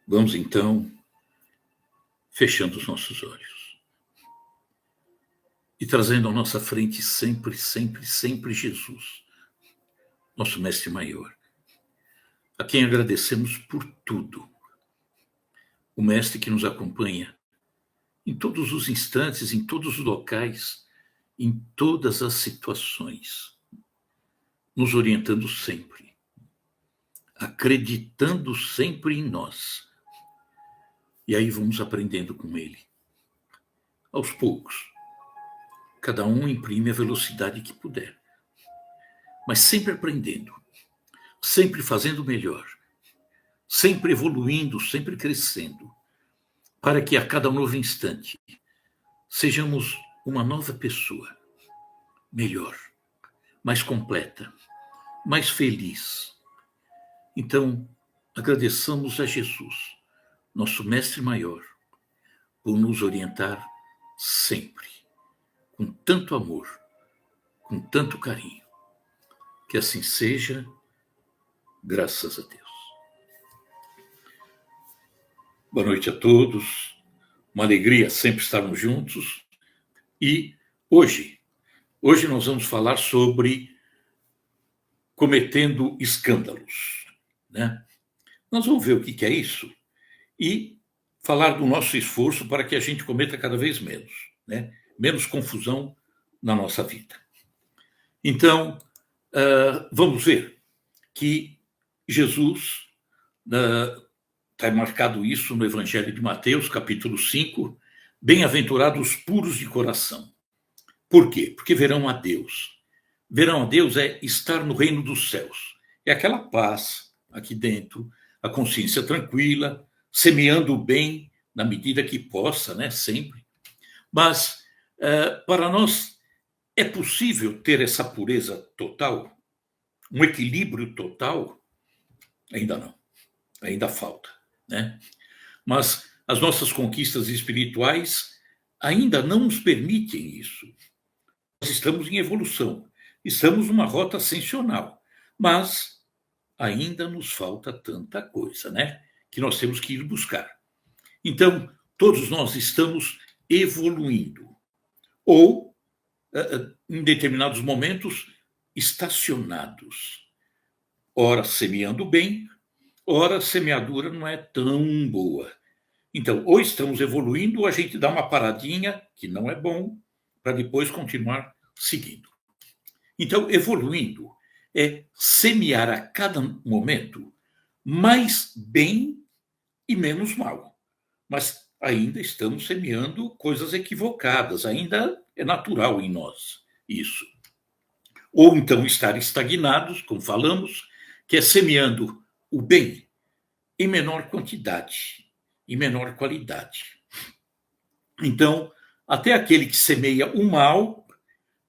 Vamos então fechando os nossos olhos e trazendo à nossa frente sempre, sempre, sempre Jesus, nosso mestre maior, a quem agradecemos por tudo. O mestre que nos acompanha em todos os instantes, em todos os locais, em todas as situações, nos orientando sempre, acreditando sempre em nós. E aí vamos aprendendo com ele. Aos poucos, cada um imprime a velocidade que puder, mas sempre aprendendo, sempre fazendo melhor, sempre evoluindo, sempre crescendo, para que a cada novo instante sejamos uma nova pessoa, melhor, mais completa, mais feliz. Então, agradeçamos a Jesus, nosso mestre maior, por nos orientar sempre, com tanto amor, com tanto carinho. Que assim seja, graças a Deus. Boa noite a todos, uma alegria sempre estarmos juntos. E hoje nós vamos falar sobre cometendo escândalos, né? Nós vamos ver o que é isso e falar do nosso esforço para que a gente cometa cada vez menos, né? Menos confusão na nossa vida. Então, vamos ver que Jesus, está marcado isso no Evangelho de Mateus, capítulo 5, bem-aventurados os puros de coração. Por quê? Porque verão a Deus. Verão a Deus é estar no reino dos céus. É aquela paz aqui dentro, a consciência tranquila, semeando o bem na medida que possa, né? Sempre. Mas, para nós, é possível ter essa pureza total? Um equilíbrio total? Ainda não. Ainda falta, né? Mas as nossas conquistas espirituais ainda não nos permitem isso. Nós estamos em evolução, estamos numa rota ascensional, mas ainda nos falta tanta coisa, né? Que nós temos que ir buscar. Então, todos nós estamos evoluindo, ou, em determinados momentos, estacionados. Ora semeando bem, ora a semeadura não é tão boa. Então, ou estamos evoluindo, ou a gente dá uma paradinha, que não é bom, para depois continuar seguindo. Então, evoluindo é semear a cada momento mais bem e menos mal. Mas ainda estamos semeando coisas equivocadas, ainda é natural em nós isso. Ou então estar estagnados, como falamos, que é semeando o bem em menor quantidade, em menor qualidade. Então, até aquele que semeia o mal,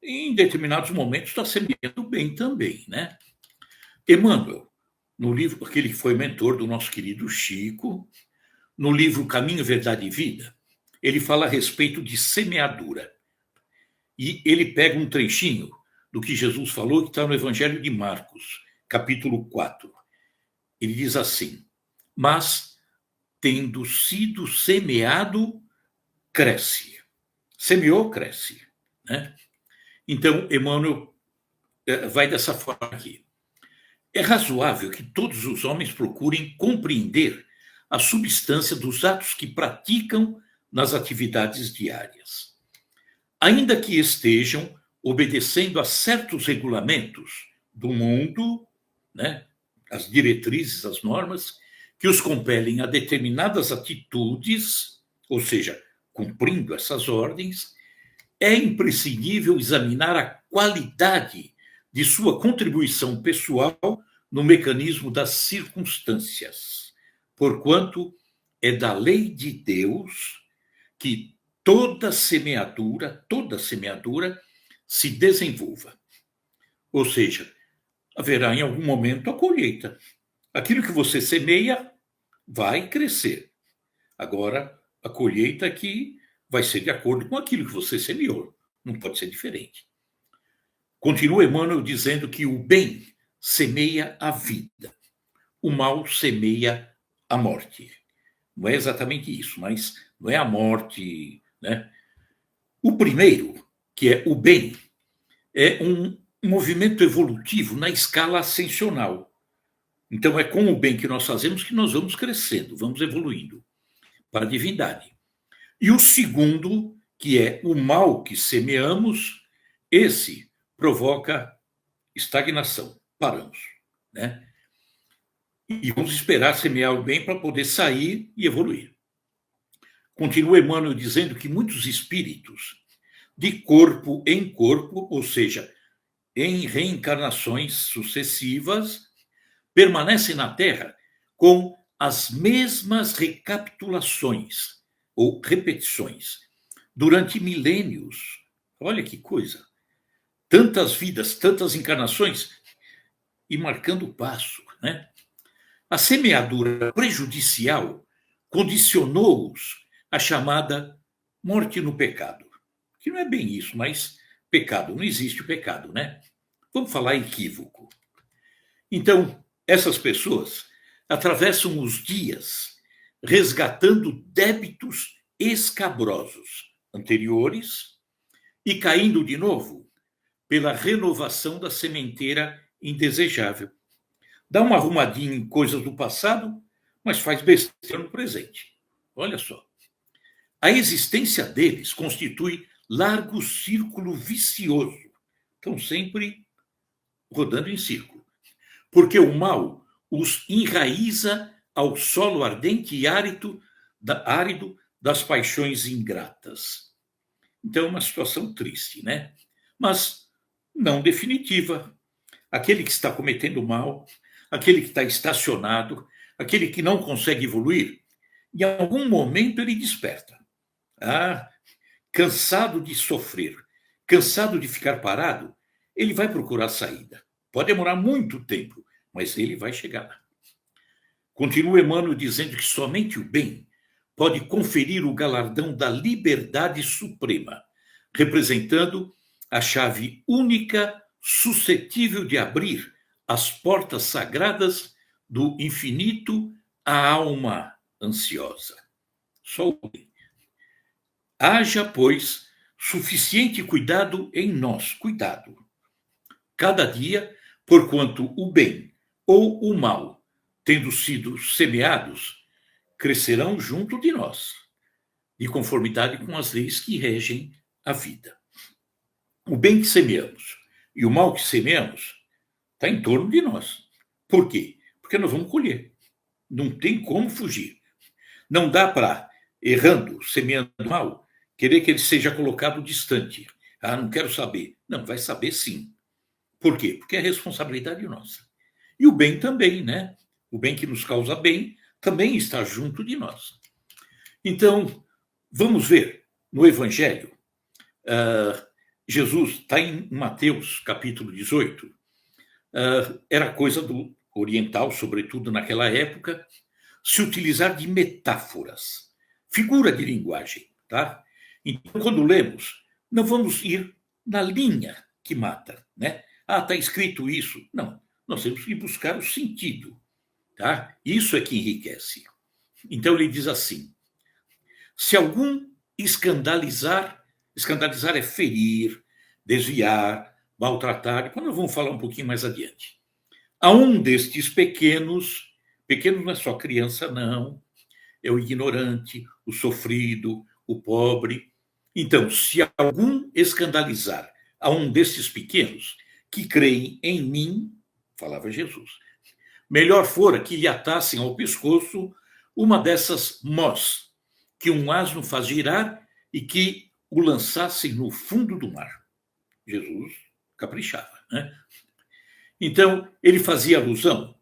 em determinados momentos está semeando o bem também, né? Emmanuel, no livro, aquele que foi mentor do nosso querido Chico, no livro Caminho, Verdade e Vida, ele fala a respeito de semeadura. E ele pega um trechinho do que Jesus falou, que está no Evangelho de Marcos, capítulo 4. Ele diz assim: mas, tendo sido semeado, cresce. Semeou, cresce, né? Então, Emmanuel vai dessa forma aqui. É razoável que todos os homens procurem compreender a substância dos atos que praticam nas atividades diárias. Ainda que estejam obedecendo a certos regulamentos do mundo, né, as diretrizes, as normas, que os compelem a determinadas atitudes, ou seja, cumprindo essas ordens, é imprescindível examinar a qualidade de sua contribuição pessoal no mecanismo das circunstâncias, porquanto é da lei de Deus que toda semeadura se desenvolva. Ou seja, haverá em algum momento a colheita. Aquilo que você semeia vai crescer. Agora, a colheita aqui vai ser de acordo com aquilo que você semeou. Não pode ser diferente. Continua Emmanuel dizendo que o bem semeia a vida, o mal semeia a morte. Não é exatamente isso, mas não é a morte, né? O primeiro, que é o bem, é um movimento evolutivo na escala ascensional. Então, é com o bem que nós fazemos que nós vamos crescendo, vamos evoluindo para a divindade. E o segundo, que é o mal que semeamos, esse provoca estagnação. Paramos, né? E vamos esperar semear o bem para poder sair e evoluir. Continua Emmanuel dizendo que muitos espíritos, de corpo em corpo, ou seja, em reencarnações sucessivas, permanecem na Terra com as mesmas recapitulações ou repetições durante milênios. Olha que coisa! Tantas vidas, tantas encarnações e marcando o passo, né? A semeadura prejudicial condicionou-os à chamada morte no pecado, que não é bem isso, mas pecado, não existe o pecado, né? Vamos falar equívoco. Então, essas pessoas atravessam os dias resgatando débitos escabrosos anteriores e caindo de novo pela renovação da sementeira indesejável. Dá uma arrumadinha em coisas do passado, mas faz besteira no presente. Olha só. A existência deles constitui largo círculo vicioso. Estão sempre rodando em círculo. Porque o mal os enraiza ao solo ardente e árido das paixões ingratas. Então, é uma situação triste, né? Mas não definitiva. Aquele que está cometendo mal, aquele que está estacionado, aquele que não consegue evoluir, em algum momento ele desperta. Ah, cansado de sofrer, cansado de ficar parado, ele vai procurar saída. Pode demorar muito tempo, mas ele vai chegar lá. Continua Emmanuel dizendo que somente o bem pode conferir o galardão da liberdade suprema, representando a chave única suscetível de abrir as portas sagradas do infinito à alma ansiosa. Só o bem. Haja, pois, suficiente cuidado em nós, cuidado. Cada dia, porquanto o bem ou o mal, tendo sido semeados, crescerão junto de nós, de conformidade com as leis que regem a vida. O bem que semeamos e o mal que semeamos está em torno de nós. Por quê? Porque nós vamos colher. Não tem como fugir. Não dá para, errando, semeando mal, querer que ele seja colocado distante. Ah, não quero saber. Não, vai saber sim. Por quê? Porque é responsabilidade nossa. E o bem também, né? O bem que nos causa bem também está junto de nós. Então, vamos ver no Evangelho. Jesus está em Mateus, capítulo 18. Era coisa do oriental, sobretudo naquela época, se utilizar de metáforas, figura de linguagem, tá? Então, quando lemos, não vamos ir na linha que mata, né? Ah, está escrito isso. Não, nós temos que buscar o sentido, tá? Isso é que enriquece. Então ele diz assim: se algum escandalizar é ferir, desviar, maltratar, depois nós vamos falar um pouquinho mais adiante. A um destes pequenos não é só criança, não, é o ignorante, o sofrido, o pobre. Então, se algum escandalizar a um destes pequenos que creem em mim, falava Jesus, melhor fora que lhe atassem ao pescoço uma dessas mós que um asno faz girar e que o lançassem no fundo do mar. Jesus caprichava, né? Então, ele fazia alusão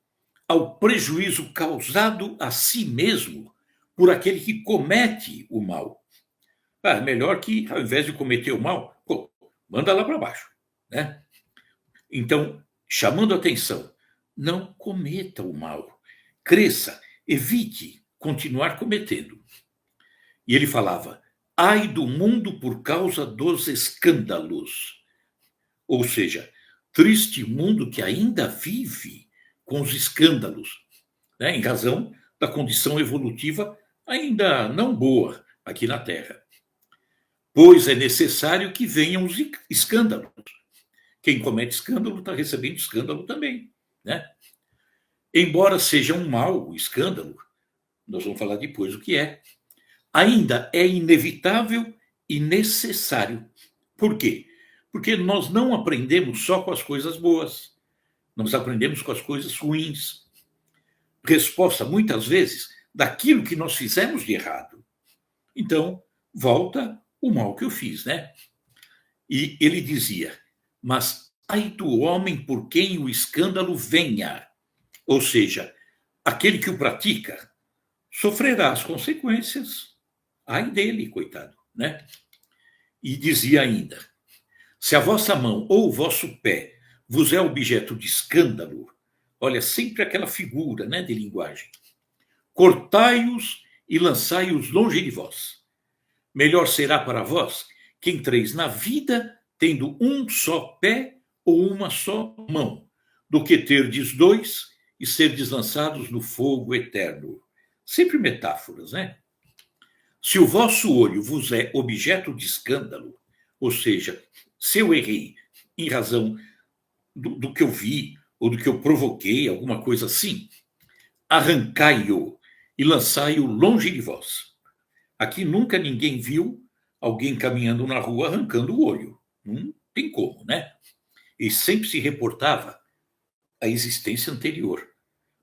ao prejuízo causado a si mesmo por aquele que comete o mal. Ah, melhor que, ao invés de cometer o mal, pô, manda lá para baixo, né? Então, chamando a atenção, não cometa o mal. Cresça, evite continuar cometendo. E ele falava: ai do mundo por causa dos escândalos. Ou seja, triste mundo que ainda vive com os escândalos, né, em razão da condição evolutiva ainda não boa aqui na Terra, pois é necessário que venham os escândalos. Quem comete escândalo está recebendo escândalo também, né? Embora seja um mal o escândalo, nós vamos falar depois o que é, ainda é inevitável e necessário. Por quê? Porque nós não aprendemos só com as coisas boas, nós aprendemos com as coisas ruins. Resposta, muitas vezes, daquilo que nós fizemos de errado. Então, volta o mal que eu fiz, né? E ele dizia, mas ai do homem por quem o escândalo venha. Ou seja, aquele que o pratica sofrerá as consequências. Ai dele, coitado, né? E dizia ainda, se a vossa mão ou o vosso pé vos é objeto de escândalo, olha, sempre aquela figura, né, de linguagem, cortai-os e lançai-os longe de vós. Melhor será para vós que entreis na vida tendo um só pé ou uma só mão, do que terdes dois e serdes lançados no fogo eterno. Sempre metáforas, né? Se o vosso olho vos é objeto de escândalo, ou seja, se eu errei em razão do que eu vi ou do que eu provoquei, alguma coisa assim, arrancai-o e lançai-o longe de vós. Aqui nunca ninguém viu alguém caminhando na rua arrancando o olho. Não tem como, né? E sempre se reportava a existência anterior.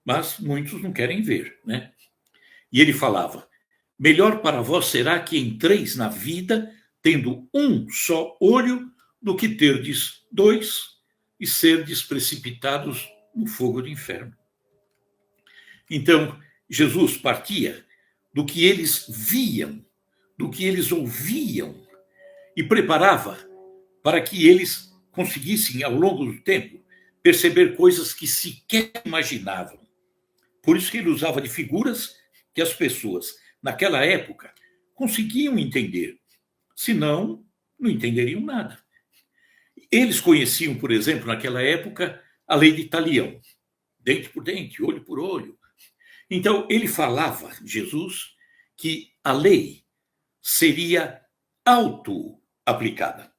Mas muitos não querem ver, né? E ele falava, melhor para vós será que entreis na vida tendo um só olho do que terdes dois e serdes precipitados no fogo do inferno. Então, Jesus partia do que eles viam, do que eles ouviam, e preparava para que eles conseguissem, ao longo do tempo, perceber coisas que sequer imaginavam. Por isso que ele usava de figuras que as pessoas, naquela época, conseguiam entender. Senão, não entenderiam nada. Eles conheciam, por exemplo, naquela época, a lei de Talião. Dente por dente, olho por olho. Então, ele falava, Jesus, que a lei seria auto-aplicada.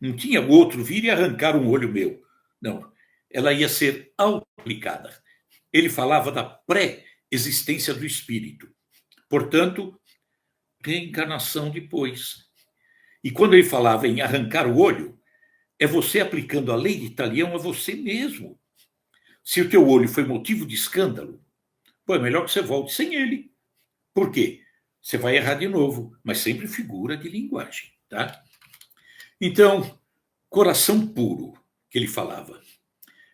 Não tinha o outro vir e arrancar um olho meu. Não, ela ia ser auto-aplicada. Ele falava da pré-existência do espírito. Portanto, reencarnação depois. E quando ele falava em arrancar o olho, é você aplicando a lei de Talião a você mesmo. Se o teu olho foi motivo de escândalo, pô, é melhor que você volte sem ele. Por quê? Você vai errar de novo, mas sempre figura de linguagem, tá? Então, coração puro, que ele falava,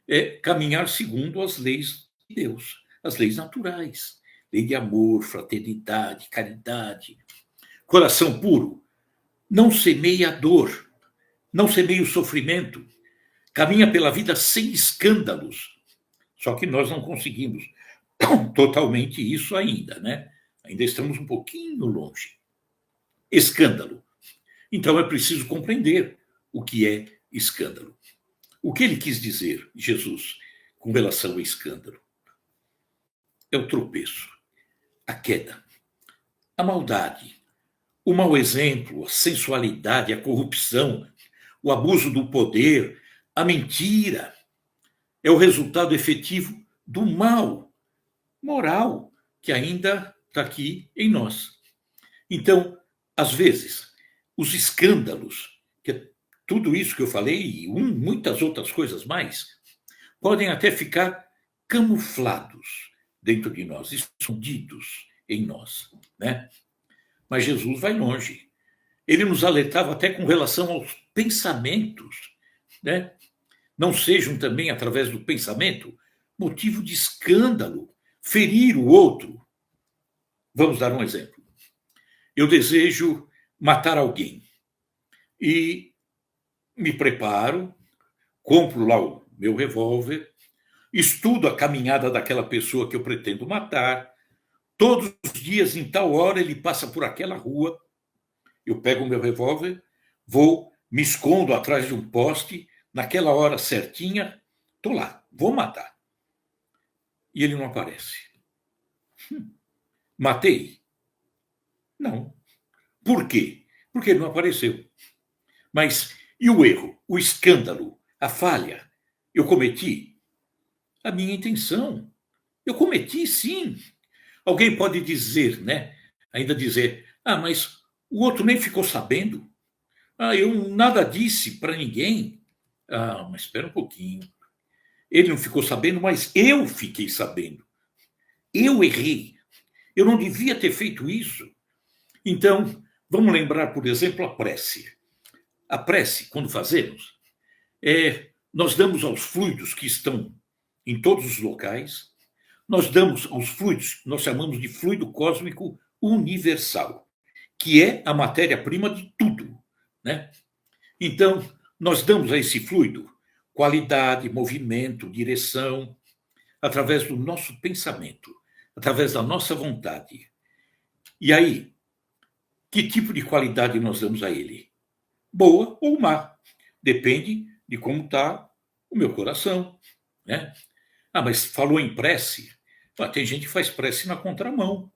é caminhar segundo as leis de Deus, as leis naturais, lei de amor, fraternidade, caridade. Coração puro não semeia a dor, não semeia o sofrimento, caminha pela vida sem escândalos. Só que nós não conseguimos totalmente isso ainda, né? Ainda estamos um pouquinho longe. Escândalo. Então é preciso compreender o que é escândalo. O que ele quis dizer, Jesus, com relação ao escândalo? É o tropeço, a queda, a maldade, o mau exemplo, a sensualidade, a corrupção, o abuso do poder, a mentira. É o resultado efetivo do mal moral que ainda está aqui em nós. Então, às vezes, os escândalos, que é tudo isso que eu falei e muitas outras coisas mais, podem até ficar camuflados dentro de nós, escondidos em nós, né? Mas Jesus vai longe. Ele nos alertava até com relação aos pensamentos, né? Não sejam também, através do pensamento, motivo de escândalo, ferir o outro. Vamos dar um exemplo. Eu desejo matar alguém e me preparo, compro lá o meu revólver, estudo a caminhada daquela pessoa que eu pretendo matar. Todos os dias, em tal hora, ele passa por aquela rua. Eu pego o meu revólver, vou, me escondo atrás de um poste, naquela hora certinha, estou lá, vou matar. E ele não aparece. Matei? Não. Por quê? Porque ele não apareceu. Mas e o erro, o escândalo, a falha? Eu cometi? A minha intenção. Eu cometi, sim. Alguém pode dizer, né? Ainda dizer, mas o outro nem ficou sabendo. Eu nada disse para ninguém. Mas espera um pouquinho. Ele não ficou sabendo, mas eu fiquei sabendo. Eu errei. Eu não devia ter feito isso. Então, vamos lembrar, por exemplo, a prece. A prece, quando fazemos, nós damos aos fluidos que estão em todos os locais, nós damos aos fluidos, nós chamamos de fluido cósmico universal, que é a matéria-prima de tudo, né? Então, nós damos a esse fluido qualidade, movimento, direção, através do nosso pensamento, através da nossa vontade. E aí, que tipo de qualidade nós damos a ele? Boa ou má? Depende de como está o meu coração, né? Mas falou em prece. Tem gente que faz prece na contramão.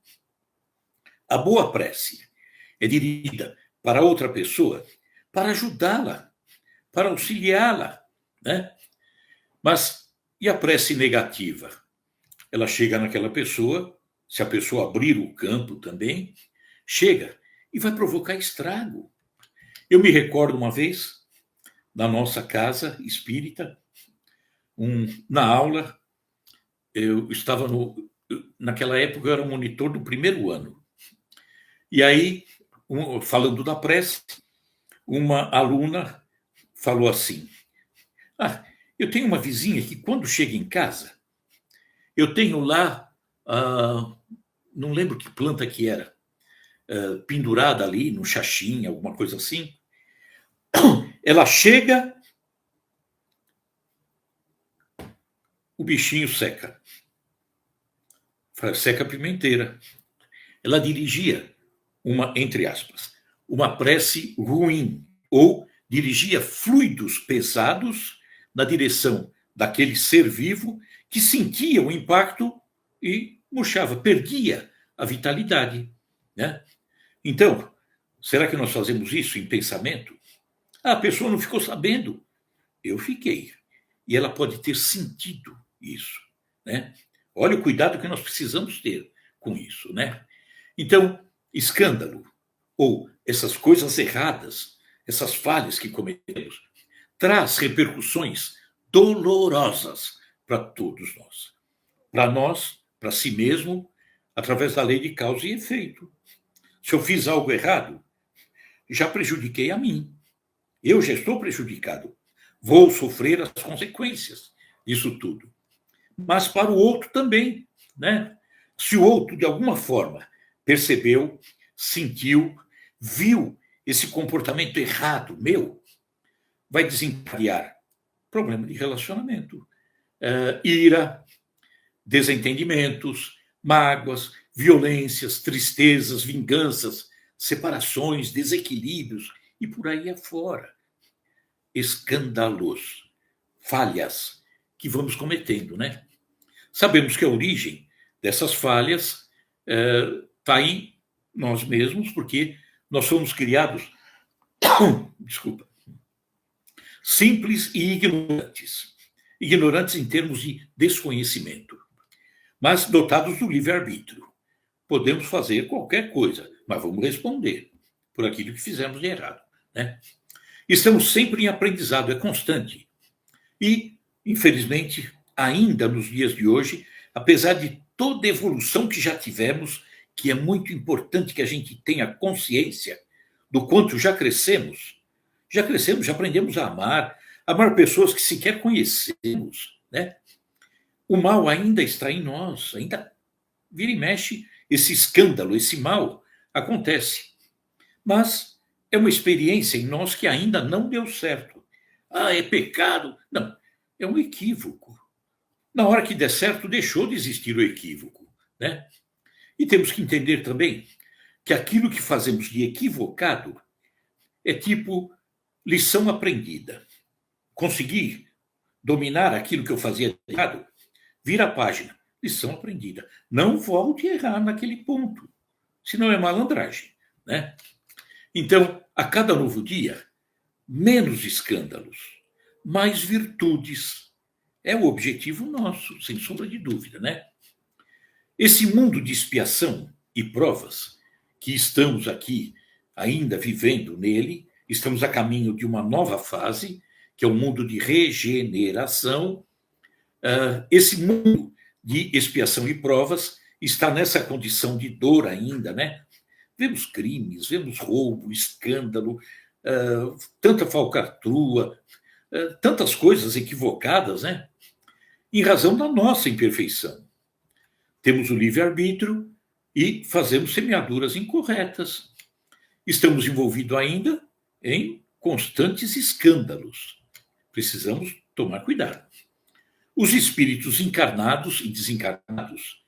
A boa prece é dirigida para outra pessoa para ajudá-la, para auxiliá-la, né? Mas e a prece negativa? Ela chega naquela pessoa, se a pessoa abrir o campo também, chega e vai provocar estrago. Eu me recordo uma vez, na nossa casa espírita, na aula, eu estava naquela época eu era um monitor do primeiro ano. E aí, falando da prece, uma aluna falou assim: eu tenho uma vizinha que quando chega em casa, eu tenho lá, não lembro que planta que era, pendurada ali no xaxim, alguma coisa assim. Ela chega, o bichinho seca. Seca a pimenteira. Ela dirigia entre aspas, uma prece ruim, ou dirigia fluidos pesados na direção daquele ser vivo que sentia o impacto e murchava, perdia a vitalidade, né? Então, será que nós fazemos isso em pensamento? A pessoa não ficou sabendo. Eu fiquei. E ela pode ter sentido isso, né? Olha o cuidado que nós precisamos ter com isso, né? Então, escândalo ou essas coisas erradas, essas falhas que cometemos, traz repercussões dolorosas para todos nós. Para nós, para si mesmo, através da lei de causa e efeito. Se eu fiz algo errado, já prejudiquei a mim. Eu já estou prejudicado. Vou sofrer as consequências disso tudo. Mas para o outro também, né? Se o outro, de alguma forma, percebeu, sentiu, viu esse comportamento errado meu, vai desencadear problema de relacionamento, ira, desentendimentos, mágoas, violências, tristezas, vinganças, separações, desequilíbrios e por aí afora. Escândalos, falhas que vamos cometendo, né? Sabemos que a origem dessas falhas está em nós mesmos, porque nós somos criados, desculpa, simples e ignorantes. Ignorantes em termos de desconhecimento, mas dotados do livre-arbítrio. Podemos fazer qualquer coisa, mas vamos responder por aquilo que fizemos de errado, né? Estamos sempre em aprendizado, é constante. E, infelizmente, ainda nos dias de hoje, apesar de toda a evolução que já tivemos, que é muito importante que a gente tenha consciência do quanto já crescemos, já aprendemos a amar pessoas que sequer conhecemos, né? O mal ainda está em nós, ainda vira e mexe, esse escândalo, esse mal acontece. Mas é uma experiência em nós que ainda não deu certo. É pecado. Não, é um equívoco. Na hora que der certo, deixou de existir o equívoco, né? E temos que entender também que aquilo que fazemos de equivocado é tipo lição aprendida. Conseguir dominar aquilo que eu fazia de errado, vira a página. Lição aprendida. Não volte a errar naquele ponto, senão é malandragem, né? Então, a cada novo dia, menos escândalos, mais virtudes. É o objetivo nosso, sem sombra de dúvida, né? Esse mundo de expiação e provas que estamos aqui ainda vivendo nele, estamos a caminho de uma nova fase, que é o mundo de regeneração. Esse mundo de expiação e provas está nessa condição de dor ainda, né? Vemos crimes, vemos roubo, escândalo, tanta falcatrua, tantas coisas equivocadas, né? Em razão da nossa imperfeição. Temos o livre-arbítrio e fazemos semeaduras incorretas. Estamos envolvidos ainda em constantes escândalos. Precisamos tomar cuidado. Os espíritos encarnados e desencarnados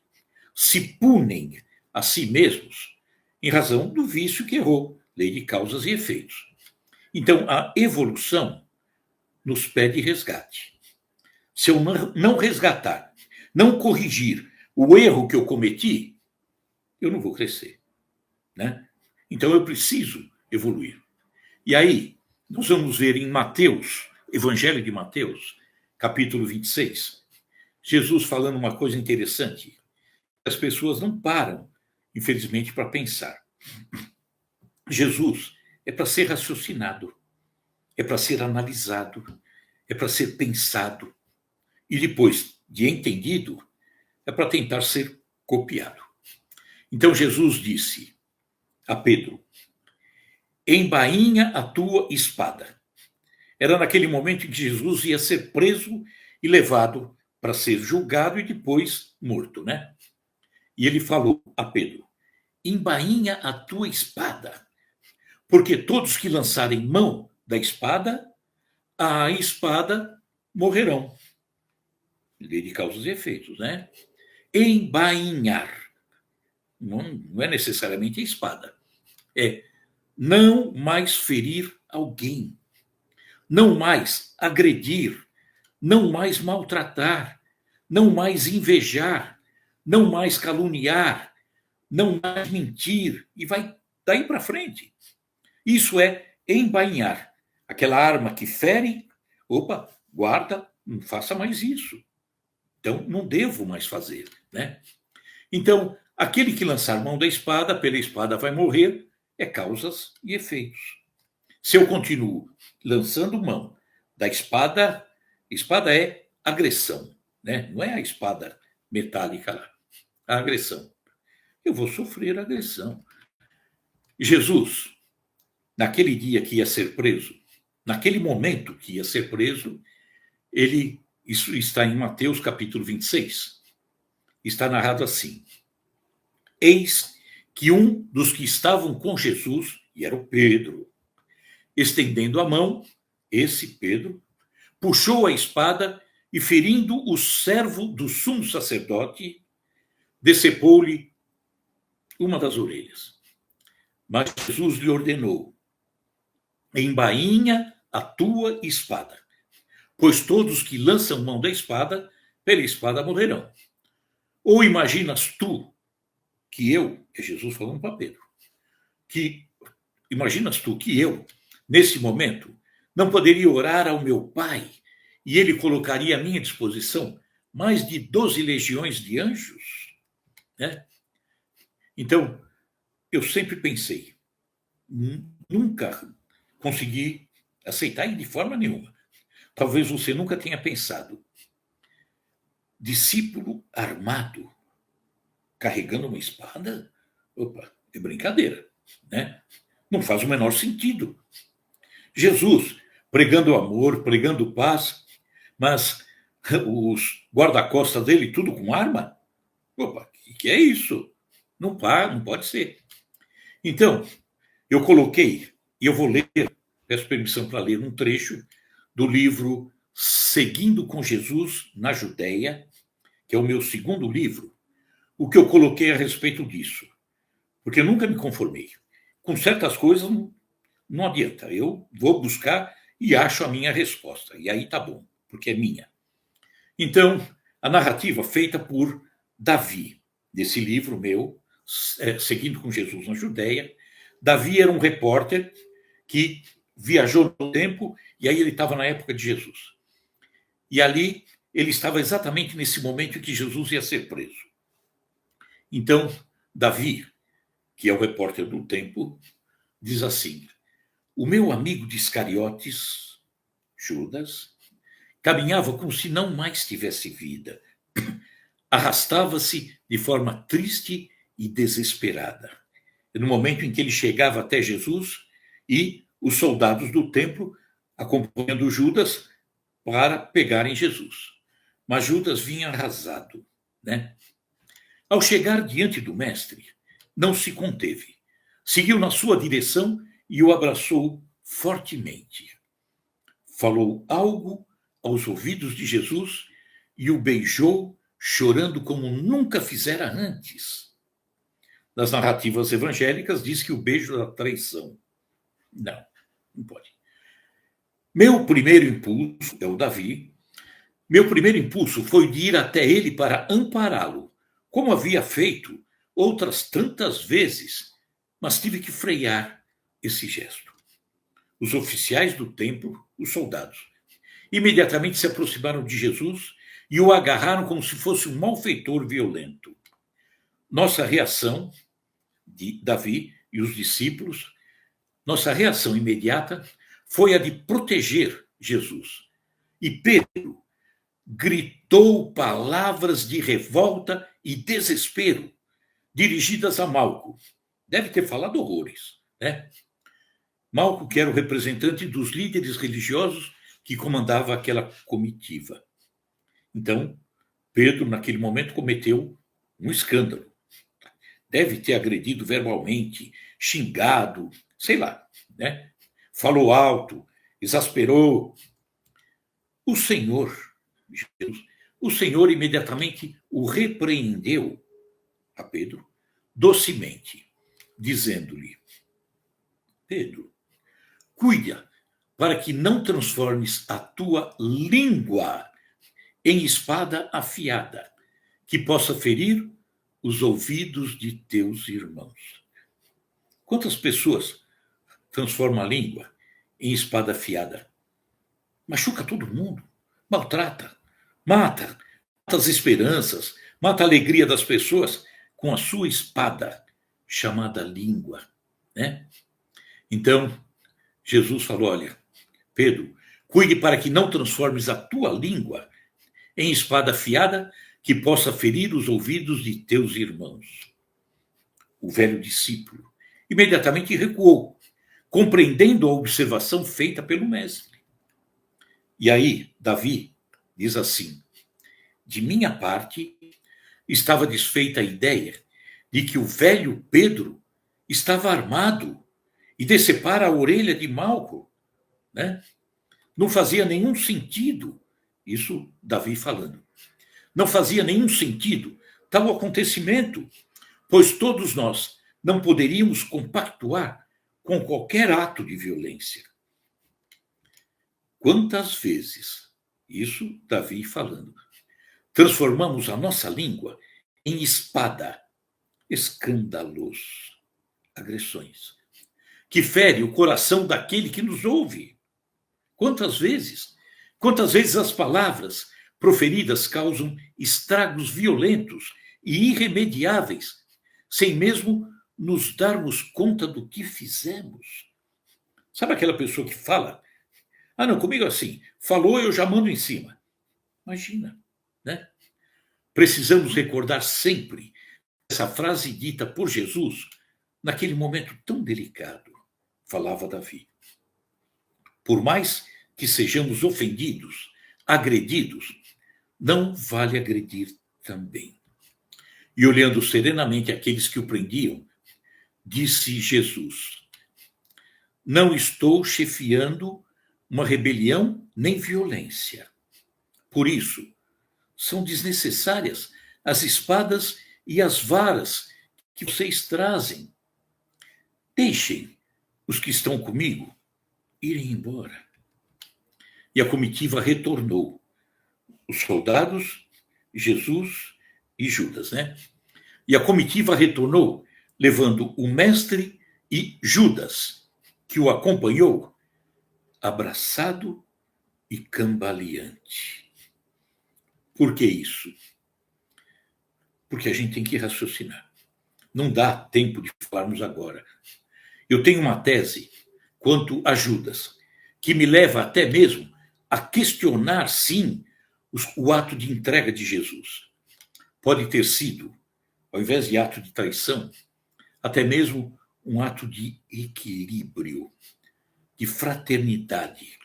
se punem a si mesmos em razão do vício que errou, lei de causas e efeitos. Então, a evolução nos pede resgate. Se eu não resgatar, não corrigir o erro que eu cometi, eu não vou crescer, né? Então eu preciso evoluir. E aí, nós vamos ver em Mateus, Evangelho de Mateus, capítulo 26, Jesus falando uma coisa interessante. As pessoas não param, infelizmente, para pensar. Jesus é para ser raciocinado, é para ser analisado, é para ser pensado. E depois de entendido, é para tentar ser copiado. Então Jesus disse a Pedro: embainha a tua espada. Era naquele momento em que Jesus ia ser preso e levado para ser julgado e depois morto, né? E ele falou a Pedro: embainha a tua espada, porque todos que lançarem mão da espada, a espada morrerão. Lei de causas e efeitos, né? Embainhar. Não é necessariamente a espada. É não mais ferir alguém, não mais agredir, não mais maltratar, não mais invejar, não mais caluniar, não mais mentir, e vai daí para frente. Isso é embainhar. Aquela arma que fere, opa, guarda, não faça mais isso. Então, não devo mais fazer, né? Então, aquele que lançar mão da espada, pela espada vai morrer, é causas e efeitos. Se eu continuo lançando mão da espada, espada é agressão, né? Não é a espada metálica lá, a agressão. Eu vou sofrer agressão. Jesus, naquele dia que ia ser preso, naquele momento que ia ser preso, isso está em Mateus capítulo 26, está narrado assim: eis que um dos que estavam com Jesus, e era o Pedro, estendendo a mão, esse Pedro, puxou a espada e, ferindo o servo do sumo sacerdote, decepou-lhe uma das orelhas. Mas Jesus lhe ordenou: embainha a tua espada, pois todos que lançam mão da espada, pela espada morrerão. Ou imaginas tu que eu, é Jesus falando para Pedro, que imaginas tu que eu, nesse momento, não poderia orar ao meu Pai e ele colocaria à minha disposição mais de 12 legiões de anjos? Né? Então, eu sempre pensei, nunca consegui aceitar de forma nenhuma. Talvez você nunca tenha pensado. Discípulo armado, carregando uma espada? Opa, é brincadeira, né? Não faz o menor sentido. Jesus pregando amor, pregando paz, mas os guarda-costas dele tudo com arma? Opa, o que é isso? Não pode ser. Então, eu coloquei, e eu vou ler, peço permissão para ler um trecho do livro Seguindo com Jesus na Judéia, que é o meu segundo livro, o que eu coloquei a respeito disso. Porque eu nunca me conformei. Com certas coisas não adianta. Eu vou buscar e acho a minha resposta. E aí tá bom, porque é minha. Então, a narrativa feita por Davi, desse livro meu, Seguindo com Jesus na Judéia. Davi era um repórter que viajou no tempo, e aí ele estava na época de Jesus. E ali ele estava exatamente nesse momento em que Jesus ia ser preso. Então, Davi, que é o repórter do tempo, diz assim: o meu amigo de Iscariotes, Judas, caminhava como se não mais tivesse vida. Arrastava-se de forma triste e desesperada. No momento em que ele chegava até Jesus e os soldados do templo acompanhando Judas para pegarem Jesus. Mas Judas vinha arrasado, né? Ao chegar diante do mestre, não se conteve. Seguiu na sua direção e o abraçou fortemente. Falou algo aos ouvidos de Jesus e o beijou, chorando como nunca fizera antes. Nas narrativas evangélicas diz que o beijo da traição. Não, não pode. Meu primeiro impulso, é o Davi, meu primeiro impulso foi de ir até ele para ampará-lo, como havia feito outras tantas vezes, mas tive que frear esse gesto. Os oficiais do templo, os soldados, imediatamente se aproximaram de Jesus e o agarraram como se fosse um malfeitor violento. Nossa reação, de Davi e os discípulos, nossa reação imediata foi a de proteger Jesus. E Pedro gritou palavras de revolta e desespero dirigidas a Malco. Deve ter falado horrores, né? Malco, que era o representante dos líderes religiosos que comandava aquela comitiva. Então, Pedro, naquele momento, cometeu um escândalo. Deve ter agredido verbalmente, xingado, sei lá, né? Falou alto, exasperou. O Senhor, Jesus, o Senhor imediatamente o repreendeu a Pedro docemente, dizendo-lhe: Pedro, cuida para que não transformes a tua língua em espada afiada, que possa ferir os ouvidos de teus irmãos. Quantas pessoas transformam a língua em espada afiada? Machuca todo mundo, maltrata, mata as esperanças, mata a alegria das pessoas com a sua espada, chamada língua, né? Então, Jesus falou: olha, Pedro, cuide para que não transformes a tua língua em espada afiada que possa ferir os ouvidos de teus irmãos. O velho discípulo imediatamente recuou, compreendendo a observação feita pelo mestre. E aí, Davi diz assim: de minha parte, estava desfeita a ideia de que o velho Pedro estava armado e decepara a orelha de Malco, né? Não fazia nenhum sentido, isso Davi falando, não fazia nenhum sentido tal acontecimento, pois todos nós não poderíamos compactuar com qualquer ato de violência. Quantas vezes, isso Davi falando, transformamos a nossa língua em espada, escândalos, agressões, que fere o coração daquele que nos ouve. Quantas vezes? Quantas vezes as palavras proferidas causam estragos violentos e irremediáveis, sem mesmo nos darmos conta do que fizemos? Sabe aquela pessoa que fala: ah, não, comigo é assim, falou, eu já mando em cima. Imagina, né? Precisamos recordar sempre essa frase dita por Jesus naquele momento tão delicado, falava Davi. Por mais que sejamos ofendidos, agredidos, não vale agredir também. E olhando serenamente aqueles que o prendiam, disse Jesus: não estou chefiando uma rebelião nem violência. Por isso, são desnecessárias as espadas e as varas que vocês trazem. Deixem os que estão comigo irem embora. E a comitiva retornou. Os soldados, Jesus e Judas, né? E a comitiva retornou, levando o mestre e Judas, que o acompanhou, abraçado e cambaleante. Por que isso? Porque a gente tem que raciocinar. Não dá tempo de falarmos agora. Eu tenho uma tese quanto a Judas, que me leva até mesmo a questionar, sim, o ato de entrega de Jesus. Pode ter sido, ao invés de ato de traição, até mesmo um ato de equilíbrio, de fraternidade,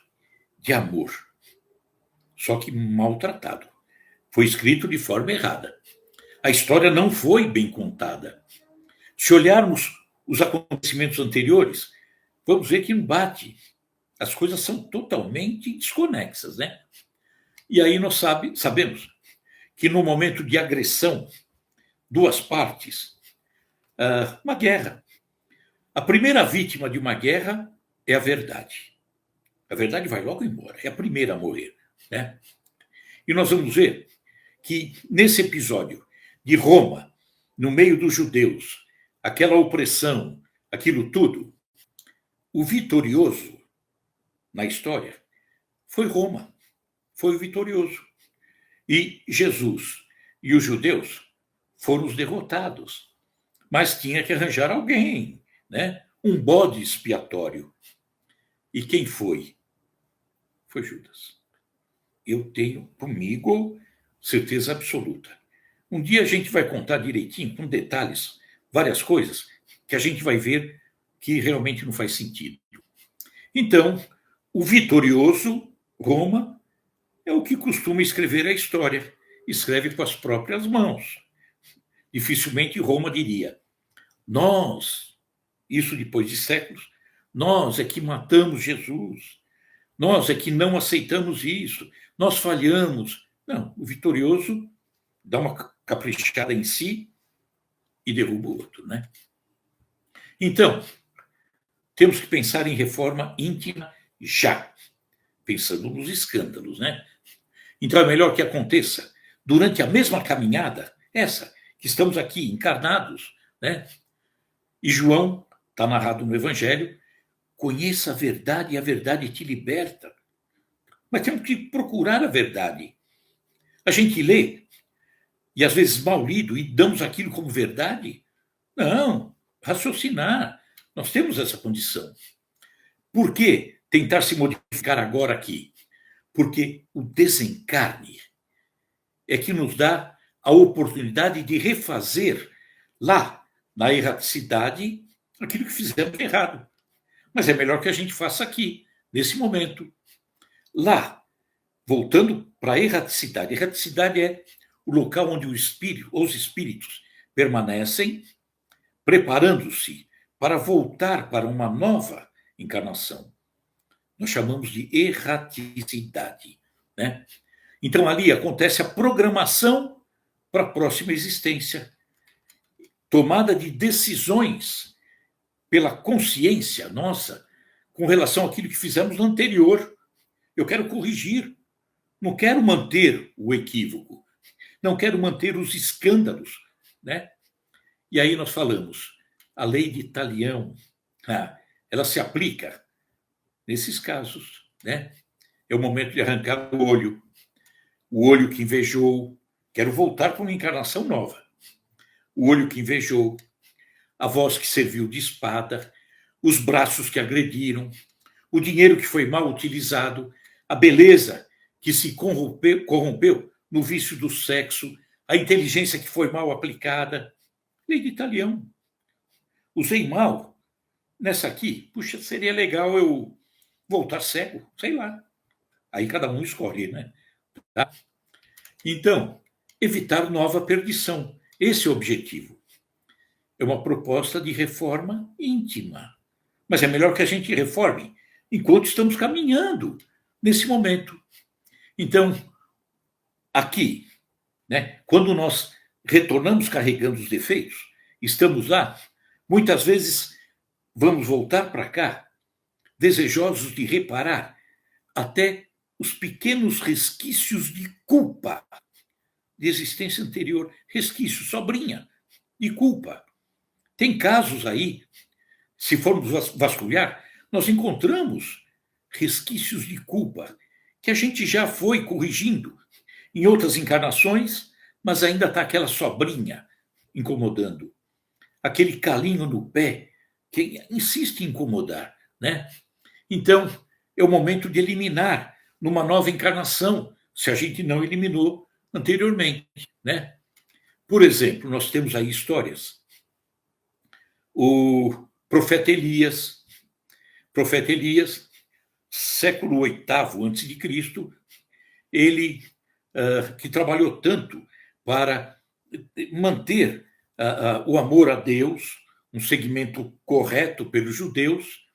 de amor. Só que maltratado. Foi escrito de forma errada. A história não foi bem contada. Se olharmos os acontecimentos anteriores, vamos ver que não bate. As coisas são totalmente desconexas, né? E aí nós sabemos que no momento de agressão, duas partes, uma guerra. A primeira vítima de uma guerra é a verdade. A verdade vai logo embora, é a primeira a morrer, né? E nós vamos ver que nesse episódio de Roma, no meio dos judeus, aquela opressão, aquilo tudo, o vitorioso na história foi Roma, foi o vitorioso. E Jesus e os judeus foram os derrotados. Mas tinha que arranjar alguém, né? Um bode expiatório. E quem foi? Foi Judas. Eu tenho comigo certeza absoluta. Um dia a gente vai contar direitinho, com detalhes, várias coisas, que a gente vai ver que realmente não faz sentido. Então, o vitorioso, Roma, é o que costuma escrever a história. Escreve com as próprias mãos. Dificilmente Roma diria: nós, isso depois de séculos, nós é que matamos Jesus, nós é que não aceitamos isso, nós falhamos. Não, o vitorioso dá uma caprichada em si e derruba o outro, né? Então, temos que pensar em reforma íntima já, pensando nos escândalos, né? Então é melhor que aconteça durante a mesma caminhada, essa, que estamos aqui encarnados, né? E João, está narrado no Evangelho, conheça a verdade e a verdade te liberta. Mas temos que procurar a verdade. A gente lê, e às vezes mal lido, e damos aquilo como verdade. Não, raciocinar. Nós temos essa condição. Por que tentar se modificar agora aqui? Porque o desencarne é que nos dá a oportunidade de refazer lá, na erraticidade, aquilo que fizemos de errado. Mas é melhor que a gente faça aqui, nesse momento. Lá, voltando para a erraticidade. Erraticidade é o local onde os espíritos permanecem, preparando-se para voltar para uma nova encarnação. Nós chamamos de erraticidade, né? Então ali acontece a programação para a próxima existência, tomada de decisões pela consciência nossa com relação àquilo que fizemos no anterior. Eu quero corrigir, não quero manter o equívoco, não quero manter os escândalos, né? E aí nós falamos, a lei de Talião, ela se aplica nesses casos, né? É o momento de arrancar o olho que invejou, quero voltar para uma encarnação nova. O olho que invejou, a voz que serviu de espada, os braços que agrediram, o dinheiro que foi mal utilizado, a beleza que se corrompeu no vício do sexo, a inteligência que foi mal aplicada. Lei de Talião. Usei mal nessa aqui. Puxa, seria legal eu voltar cego, sei lá. Aí cada um escolhe, né? Tá? Então, evitar nova perdição. Esse é o objetivo. É uma proposta de reforma íntima. Mas é melhor que a gente reforme enquanto estamos caminhando nesse momento. Então, aqui, né, quando nós retornamos carregando os defeitos, estamos lá, muitas vezes vamos voltar para cá, desejosos de reparar até os pequenos resquícios de culpa de existência anterior, resquício, sobrinha de culpa. Tem casos aí, se formos vasculhar, nós encontramos resquícios de culpa que a gente já foi corrigindo em outras encarnações, mas ainda está aquela sobrinha incomodando, aquele calinho no pé que insiste em incomodar, né? Então, é o momento de eliminar numa nova encarnação, se a gente não eliminou anteriormente, né? Por exemplo, nós temos aí histórias. O profeta Elias, século VIII antes de Cristo, ele que trabalhou tanto para manter o amor a Deus, um segmento correto pelos judeus,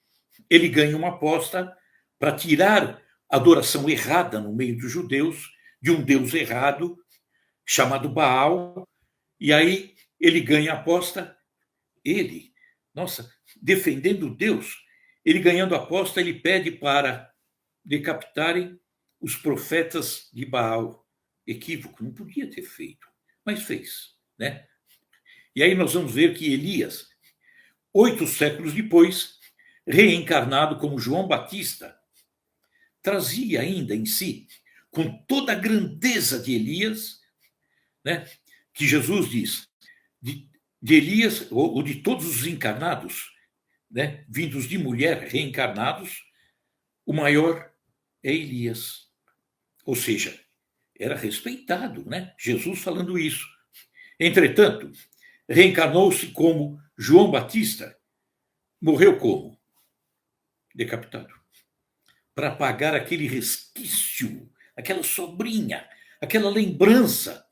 ele ganha uma aposta para tirar a adoração errada no meio dos judeus, de um Deus errado, chamado Baal, e aí ele ganha a aposta, defendendo Deus, ele ganhando a aposta, ele pede para decapitarem os profetas de Baal. Equívoco, não podia ter feito, mas fez, né? E aí nós vamos ver que Elias, 8 séculos depois, reencarnado como João Batista, trazia ainda em si, com toda a grandeza de Elias, né, que Jesus diz, de Elias, ou de todos os encarnados, né, vindos de mulher, reencarnados, o maior é Elias. Ou seja, era respeitado, né? Jesus falando isso. Entretanto, reencarnou-se como João Batista, morreu como? Decapitado. Para apagar aquele resquício, aquela sobrinha, aquela lembrança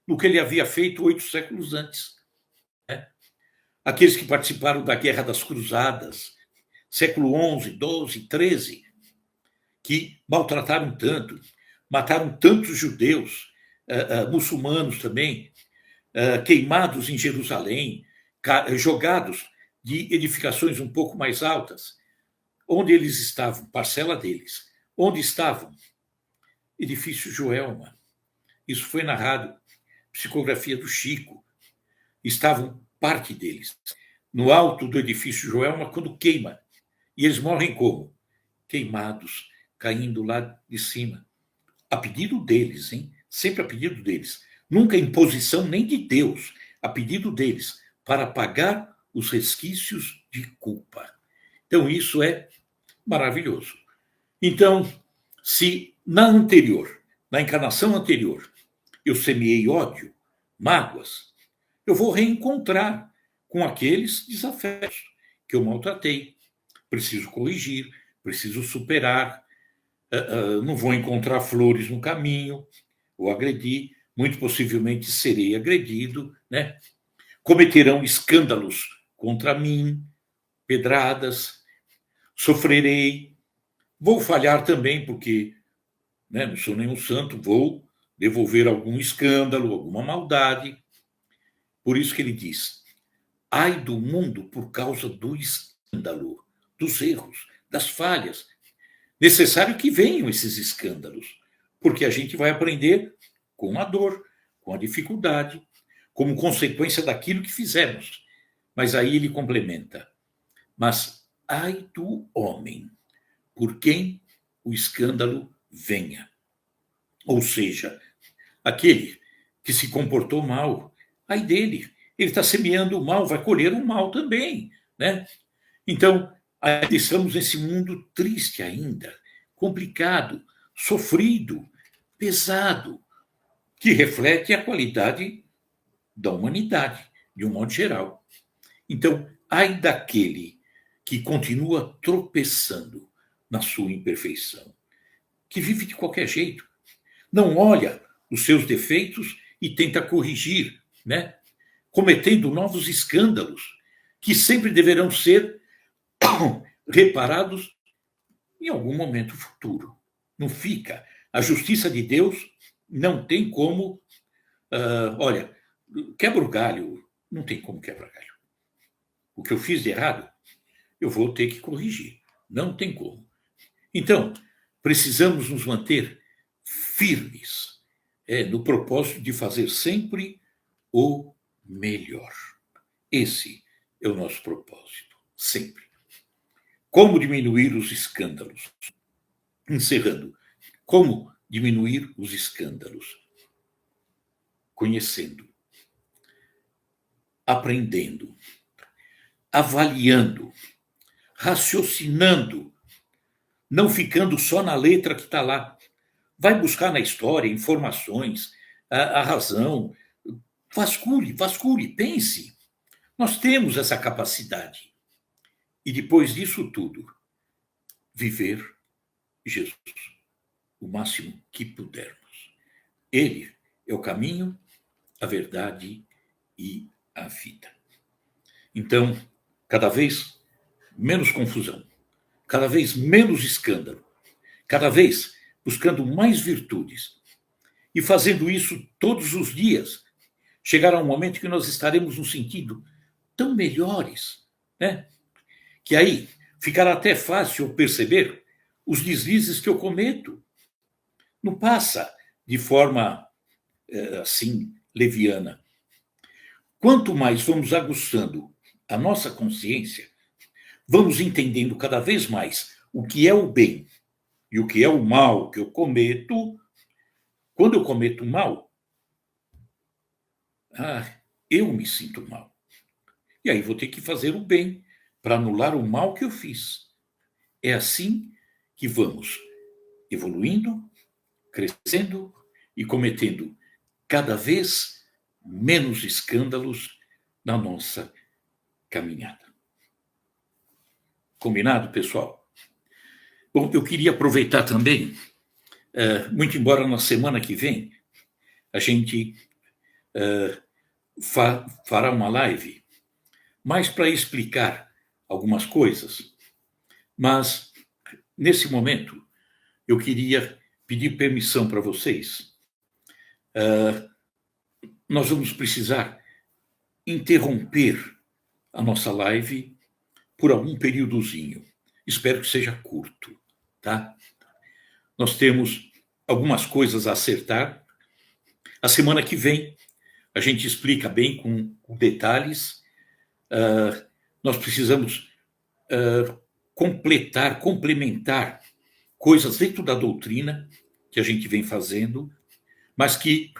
do que ele havia feito 8 séculos antes. Né? Aqueles que participaram da Guerra das Cruzadas, século XI, XII, XIII, que maltrataram tanto, mataram tantos judeus, muçulmanos também, queimados em Jerusalém, jogados de edificações um pouco mais altas. Onde eles estavam? Parcela deles. Onde estavam? Edifício Joelma. Isso foi narrado, psicografia do Chico. Estavam parte deles no alto do edifício Joelma quando queima. E eles morrem como? Queimados, caindo lá de cima. A pedido deles, hein? Sempre a pedido deles. Nunca imposição nem de Deus, a pedido deles, para pagar os resquícios de culpa. Então, isso é maravilhoso. Então, se na encarnação anterior, eu semeei ódio, mágoas, eu vou reencontrar com aqueles desafetos que eu maltratei. Preciso corrigir, preciso superar, não vou encontrar flores no caminho, ou agredir, muito possivelmente serei agredido, né? Cometerão escândalos contra mim, pedradas, sofrerei, vou falhar também, porque, né, não sou nenhum santo, vou devolver algum escândalo, alguma maldade. Por isso que ele diz, ai do mundo por causa do escândalo, dos erros, das falhas. Necessário que venham esses escândalos, porque a gente vai aprender com a dor, com a dificuldade, como consequência daquilo que fizemos. Mas aí ele complementa, mas ai do homem, por quem o escândalo venha. Ou seja, aquele que se comportou mal, ai dele, ele está semeando o mal, vai colher o mal também, né? Então, ainda estamos nesse mundo triste ainda, complicado, sofrido, pesado, que reflete a qualidade da humanidade, de um modo geral. Então, ai daquele que continua tropeçando na sua imperfeição, que vive de qualquer jeito, não olha os seus defeitos e tenta corrigir, né? Cometendo novos escândalos que sempre deverão ser reparados em algum momento futuro. Não fica. A justiça de Deus não tem como. Olha, quebra o galho, não tem como quebrar galho. O que eu fiz de errado, eu vou ter que corrigir. Não tem como. Então, precisamos nos manter firmes, no propósito de fazer sempre o melhor. Esse é o nosso propósito, sempre. Como diminuir os escândalos? Encerrando, como diminuir os escândalos? Conhecendo, aprendendo, avaliando, raciocinando, não ficando só na letra que está lá. Vai buscar na história informações, a razão. Vasculhe, pense. Nós temos essa capacidade. E depois disso tudo, viver Jesus o máximo que pudermos. Ele é o caminho, a verdade e a vida. Então, cada vez menos confusão, cada vez menos escândalo, cada vez buscando mais virtudes e fazendo isso todos os dias. Chegará um momento que nós estaremos no sentido tão melhores, né? Que aí ficará até fácil perceber os deslizes que eu cometo. Não passa de forma assim leviana. Quanto mais vamos aguçando a nossa consciência, vamos entendendo cada vez mais o que é o bem e o que é o mal que eu cometo. Quando eu cometo mal, eu me sinto mal. E aí vou ter que fazer o bem para anular o mal que eu fiz. É assim que vamos evoluindo, crescendo e cometendo cada vez menos escândalos na nossa caminhada. Combinado, pessoal? Bom, eu queria aproveitar também, muito embora na semana que vem a gente fará uma live mais para explicar algumas coisas, mas nesse momento eu queria pedir permissão para vocês. Nós vamos precisar interromper a nossa live por algum períodozinho. Espero que seja curto, tá? Nós temos algumas coisas a acertar. A semana que vem a gente explica bem com detalhes. Nós precisamos complementar coisas dentro da doutrina que a gente vem fazendo, mas que,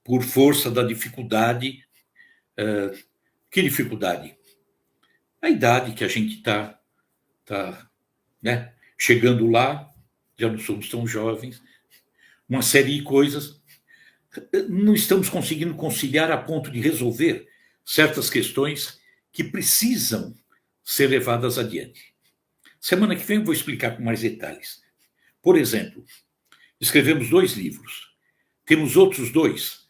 por força da dificuldade, que dificuldade? A idade que a gente está né, chegando lá, já não somos tão jovens, uma série de coisas, não estamos conseguindo conciliar a ponto de resolver certas questões que precisam ser levadas adiante. Semana que vem eu vou explicar com mais detalhes. Por exemplo, escrevemos 2 livros. Temos outros 2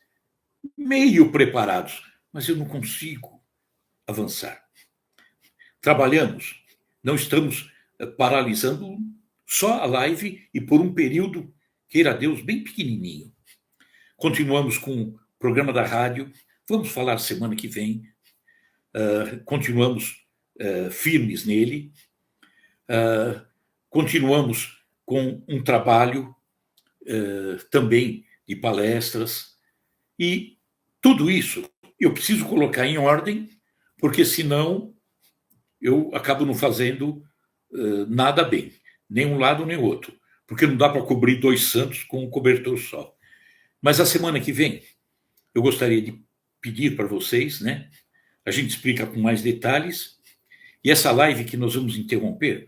meio preparados, mas eu não consigo avançar. Trabalhamos, não estamos paralisando só a live e por um período, queira Deus, bem pequenininho. Continuamos com o programa da rádio, vamos falar semana que vem, continuamos firmes nele, continuamos com um trabalho também de palestras, e tudo isso eu preciso colocar em ordem, porque senão eu acabo não fazendo nada bem, nem um lado nem o outro, porque não dá para cobrir 2 santos com um cobertor só. Mas a semana que vem eu gostaria de pedir para vocês, né? A gente explica com mais detalhes, e essa live que nós vamos interromper,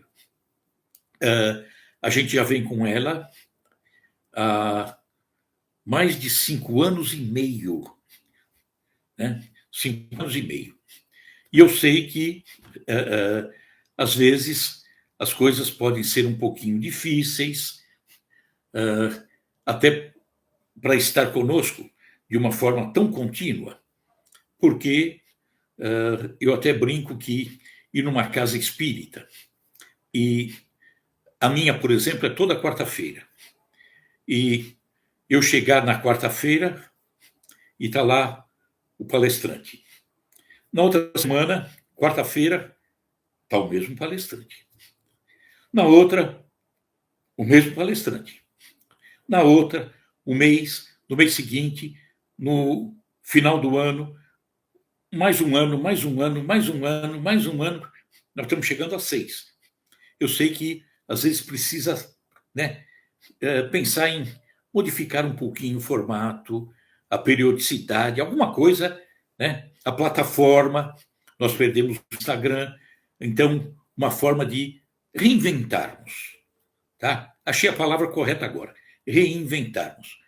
a gente já vem com ela há mais de 5 anos e meio, né? 5 anos e meio. E eu sei que, às vezes, as coisas podem ser um pouquinho difíceis, até para estar conosco de uma forma tão contínua, porque eu até brinco que ir numa casa espírita, e a minha, por exemplo, é toda quarta-feira, e eu chegar na quarta-feira e está lá o palestrante. Na outra semana, quarta-feira, está o mesmo palestrante. Na outra, o mesmo palestrante. Na outra, um mês, no mês seguinte, no final do ano, mais um ano, mais um ano, mais um ano, mais um ano. Nós estamos chegando a 6. Eu sei que às vezes precisa, né, pensar em modificar um pouquinho o formato, a periodicidade, alguma coisa, né? A plataforma, nós perdemos o Instagram, então uma forma de reinventarmos, tá? Achei a palavra correta agora, reinventarmos.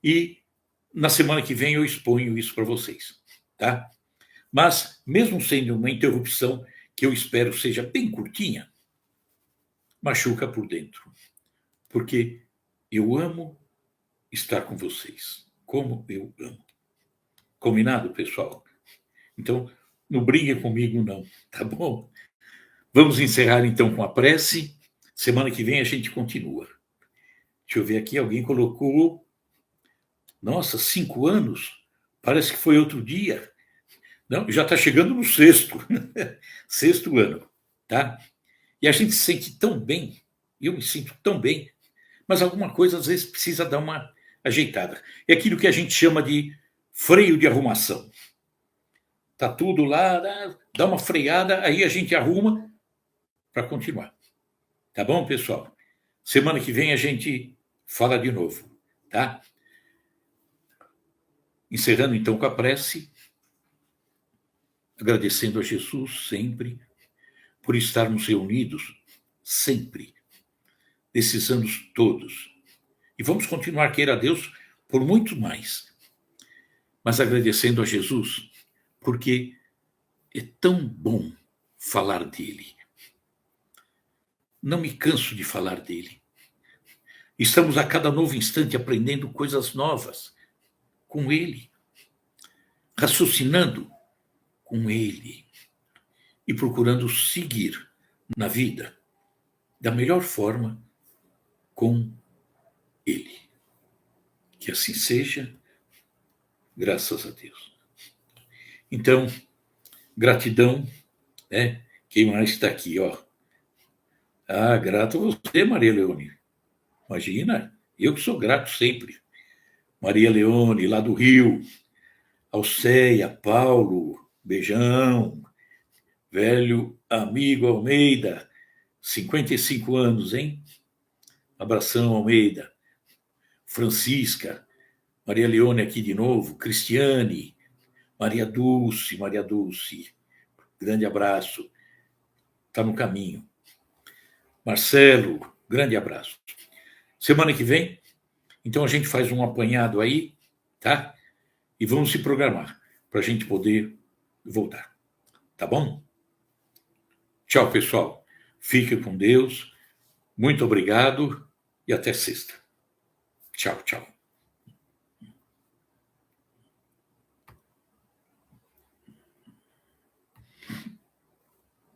E na semana que vem eu exponho isso para vocês, tá? Mas mesmo sendo uma interrupção que eu espero seja bem curtinha, machuca por dentro, porque eu amo estar com vocês. Como eu amo. Combinado, pessoal? Então, não briguem comigo, não, tá bom? Vamos encerrar então com a prece. Semana que vem a gente continua. Deixa eu ver aqui, alguém colocou. Nossa, 5 anos? Parece que foi outro dia. Não, já está chegando no sexto. Sexto ano, tá? E a gente se sente tão bem, eu me sinto tão bem, mas alguma coisa às vezes precisa dar uma ajeitada. É aquilo que a gente chama de freio de arrumação. Tá tudo lá, dá uma freada, aí a gente arruma para continuar. Tá bom, pessoal? Semana que vem a gente fala de novo, tá? Encerrando então com a prece, agradecendo a Jesus sempre por estarmos reunidos sempre, desses anos todos. E vamos continuar, queira Deus, por muito mais. Mas agradecendo a Jesus, porque é tão bom falar dele. Não me canso de falar dele. Estamos a cada novo instante aprendendo coisas novas com ele, raciocinando com ele e procurando seguir na vida da melhor forma com ele. Que assim seja, graças a Deus. Então, gratidão, né? Quem mais está aqui, ó? Ah, grato a você, Maria Leone. Imagina, eu que sou grato sempre. Maria Leone, lá do Rio. Alceia, Paulo, beijão. Velho amigo Almeida, 55 anos, hein? Abração, Almeida. Francisca, Maria Leone aqui de novo, Cristiane, Maria Dulce, grande abraço, está no caminho. Marcelo, grande abraço. Semana que vem, então a gente faz um apanhado aí, tá? E vamos se programar para a gente poder voltar, tá bom? Tchau, pessoal. Fique com Deus. Muito obrigado e até sexta. Tchau, tchau.